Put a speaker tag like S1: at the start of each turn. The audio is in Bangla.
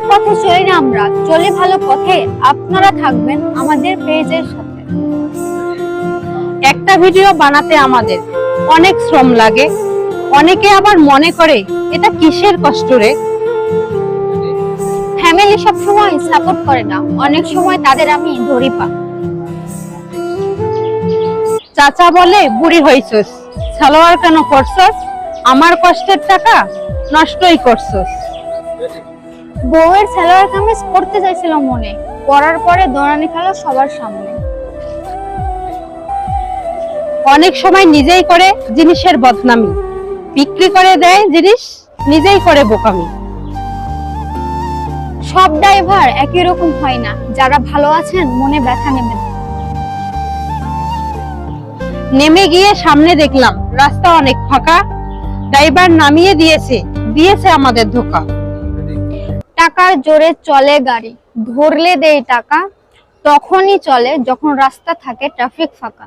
S1: খারাপ পথে চলি না আমরা, চলি ভালো পথে। আপনারা থাকবেন আমাদের পেজের সাথে।
S2: একটা ভিডিও বানাতে আমাদের অনেক শ্রম লাগে, অনেকে আবার মনে করে এটা কিসের কষ্ট রে।
S1: ফ্যামিলি সব সময় সাপোর্ট করে না, অনেক সময় তাদের আমি ধরি পা।
S2: চাচা বলে বুড়ি হইছস, সালোয়ার কেন করছস, আমার কষ্টের টাকা নষ্টই করছস।
S1: বউয়ের সালোয়ার কামিজ পরতে চাইছিল মনে, পরার পরে দৌড়ানি খেলো সবার সামনে।
S2: অনেক সময় নিজেই করে জিনিসের বদনামি, বিক্রি করে দেয় জিনিস, নিজেই করে বোকামি।
S1: সব ড্রাইভার একই রকম হয় না, যারা ভালো আছেন মনে ব্যথা নেবেন।
S2: নেমে গিয়ে সামনে দেখলাম রাস্তা অনেক ফাঁকা, ড্রাইভার নামিয়ে দিয়েছে আমাদের ধোকা।
S1: টাকার জোরে চলে গাড়ি, ধরলে দেই টাকা, তখনই চলে যখন রাস্তা থাকে ট্রাফিক ফাঁকা।